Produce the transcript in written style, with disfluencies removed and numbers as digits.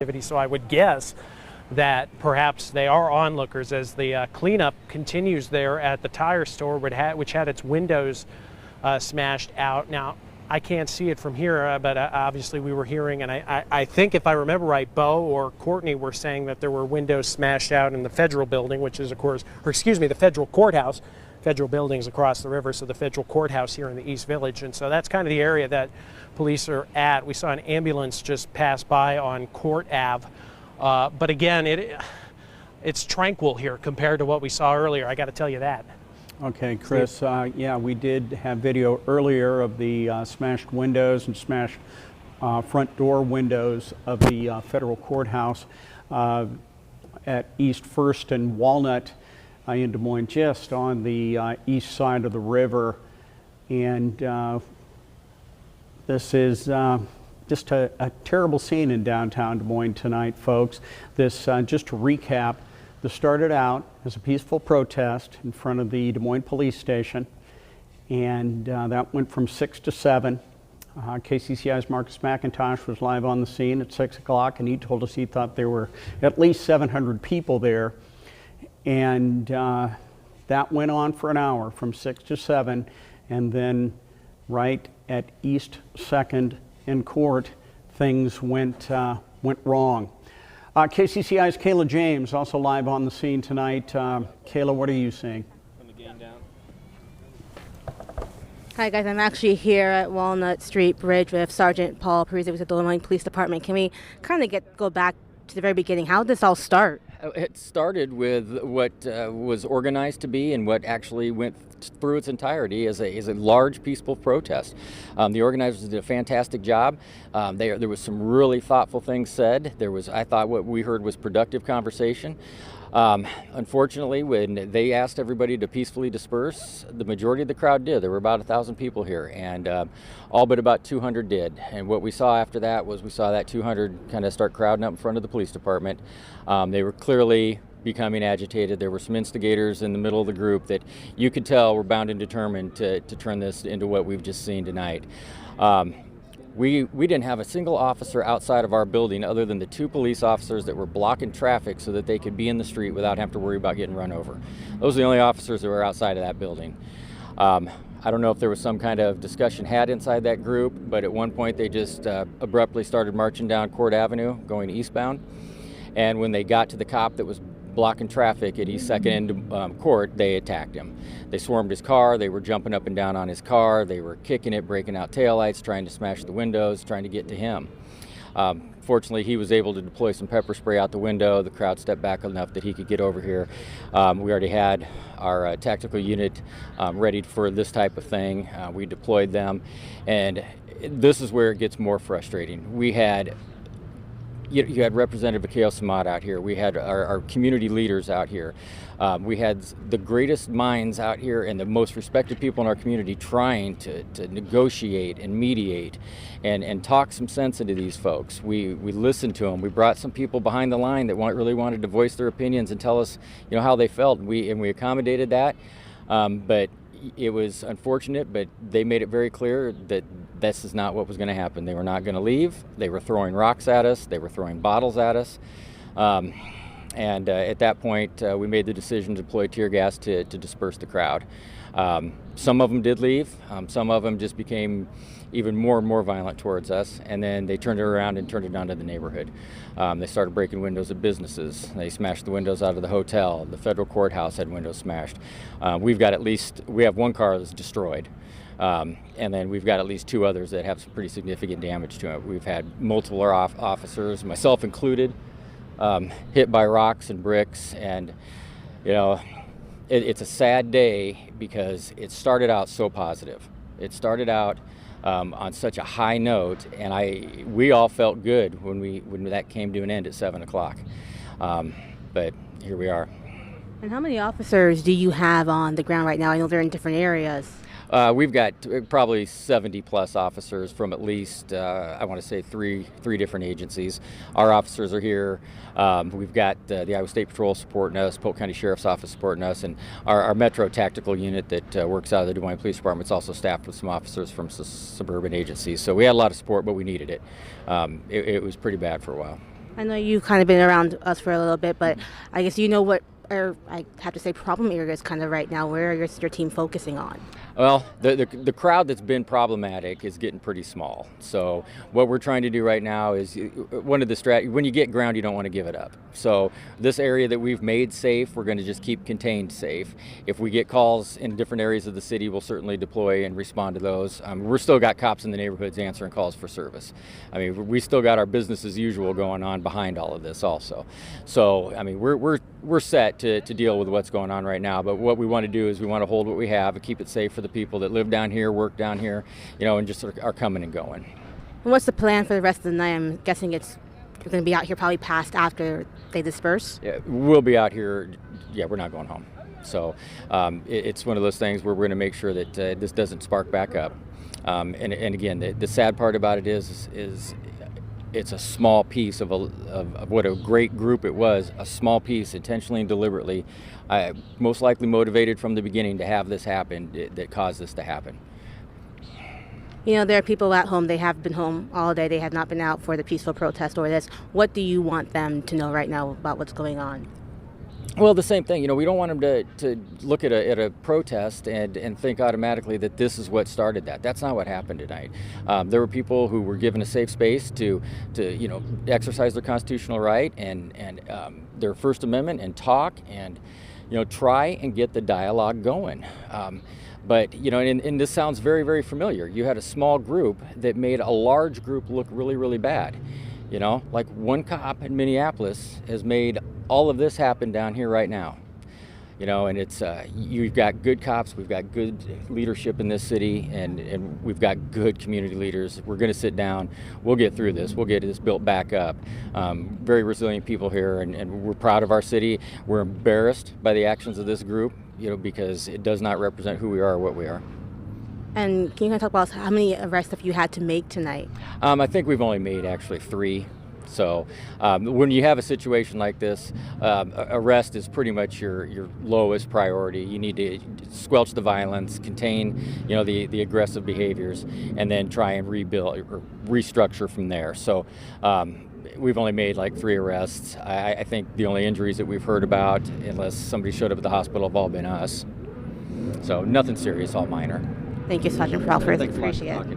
activity. So I would guess that perhaps they are onlookers as the cleanup continues there at the tire store, which had its windows smashed out. Now, I can't see it from here, but obviously we were hearing, and I think if I remember right, Bo or Courtney were saying that there were windows smashed out in the federal building, which is, of course, or excuse me, the federal courthouse. Federal buildings across the river, so the federal courthouse here in the East Village. And so that's kind of the area that police are at. We saw an ambulance just pass by on Court Ave. But again, it's tranquil here compared to what we saw earlier. I got to tell you that. Okay, Chris, yeah, we did have video earlier of the smashed windows and smashed front door windows of the federal courthouse at East First and Walnut in Des Moines, just on the east side of the river. And this is just a terrible scene in downtown Des Moines tonight, folks. This, just to recap, this started out as a peaceful protest in front of the Des Moines police station, and that went from 6 to 7. KCCI's Marcus McIntosh was live on the scene at 6 o'clock, and he told us he thought there were at least 700 people there. And that went on for an hour from 6 to 7, and then right at East 2nd and Court, things went wrong. KCCI's Kayla James also live on the scene tonight. Kayla, what are you seeing? From the game down. Hi guys, I'm actually here at Walnut Street Bridge with Sergeant Paul Parisi with the Des Moines Police Department. Can we kind of go back to the very beginning? How did this all start? It started with what was organized to be and what actually went through its entirety as a large peaceful protest. The organizers did a fantastic job. There was some really thoughtful things said. I thought what we heard was productive conversation. Unfortunately, when they asked everybody to peacefully disperse, the majority of the crowd did. There were about 1,000 people here, and all but about 200 did. And what we saw after that was we saw that 200 kind of start crowding up in front of the police department. They were clearly becoming agitated. There were some instigators in the middle of the group that you could tell were bound and determined to turn this into what we've just seen tonight. We didn't have a single officer outside of our building other than the 2 police officers that were blocking traffic so that they could be in the street without having to worry about getting run over. Those are the only officers that were outside of that building. I don't know if there was some kind of discussion had inside that group, but at one point they just abruptly started marching down Court Avenue going eastbound. And when they got to the cop that was blocking traffic at East 2nd and Court, they attacked him. They swarmed his car, they were jumping up and down on his car, they were kicking it, breaking out taillights, trying to smash the windows, trying to get to him. Fortunately, he was able to deploy some pepper spray out the window. The crowd stepped back enough that he could get over here. We already had our tactical unit ready for this type of thing. We deployed them, and this is where it gets more frustrating. You had Representative Akio Samad out here. We had our community leaders out here. We had the greatest minds out here and the most respected people in our community trying to negotiate and mediate and talk some sense into these folks. We listened to them. We brought some people behind the line that really wanted to voice their opinions and tell us, how they felt. And we accommodated that. But it was unfortunate, but they made it very clear that this is not what was going to happen. They were not going to leave. They were throwing rocks at us. They were throwing bottles at us. And at that point, we made the decision to deploy tear gas to disperse the crowd. Some of them did leave. Some of them just became even more and more violent towards us, and then they turned it around and turned it onto the neighborhood. They started breaking windows of businesses. They smashed the windows out of the hotel. The federal courthouse had windows smashed. We have one car that's destroyed, and then we've got at least 2 others that have some pretty significant damage to it. We've had multiple officers, myself included, hit by rocks and bricks, and it's a sad day because it started out so positive. It started out on such a high note, and we all felt good when that came to an end at 7 o'clock. But here we are. And how many officers do you have on the ground right now? I know they're in different areas. We've got probably 70 plus officers from at least, I want to say three different agencies. Our officers are here. We've got the Iowa State Patrol supporting us, Polk County Sheriff's Office supporting us, and our Metro Tactical Unit that works out of the Des Moines Police Department is also staffed with some officers from suburban agencies. So we had a lot of support, but we needed it. It was pretty bad for a while. I know you've kind of been around us for a little bit, but I guess you know what are, I have to say, problem areas kind of right now. Where is your team focusing on? Well, the crowd that's been problematic is getting pretty small. So what we're trying to do right now is one of the when you get ground, you don't want to give it up. So this area that we've made safe, we're going to just keep contained safe. If we get calls in different areas of the city, we'll certainly deploy and respond to those. We're still got cops in the neighborhoods answering calls for service. I mean, we still got our business as usual going on behind all of this also. So I mean, we're set to deal with what's going on right now. But what we want to do is we want to hold what we have and keep it safe for the people that live down here, work down here, and just are coming and going. And what's the plan for the rest of the night? I'm guessing you're going to be out here probably past after they disperse. Yeah, we'll be out here. Yeah, we're not going home. So it's one of those things where we're going to make sure that this doesn't spark back up. And again, the sad part about it is it's a small piece of what a great group it was, a small piece intentionally and deliberately, most likely motivated from the beginning to have this happen, that caused this to happen. There are people at home, they have been home all day, they have not been out for the peaceful protest or this. What do you want them to know right now about what's going on? Well, the same thing. We don't want them to look at a protest and think automatically that this is what started that. That's not what happened tonight. There were people who were given a safe space to exercise their constitutional right and their First Amendment and talk and try and get the dialogue going. But and this sounds very, very familiar. You had a small group that made a large group look really, really bad. Like one cop in Minneapolis has made all of this happen down here right now. And it's you've got good cops, we've got good leadership in this city, and we've got good community leaders. We're going to sit down. We'll get through this. We'll get this built back up. Very resilient people here, and we're proud of our city. We're embarrassed by the actions of this group, because it does not represent who we are or what we are. And can you kind of talk about how many arrests have you had to make tonight? I think we've only made actually 3. So when you have a situation like this, arrest is pretty much your lowest priority. You need to squelch the violence, contain the aggressive behaviors, and then try and rebuild or restructure from there. So we've only made like 3 arrests. I think the only injuries that we've heard about, unless somebody showed up at the hospital, have all been us. So nothing serious, all minor. Thank you, Sergeant Crawford. Appreciate it.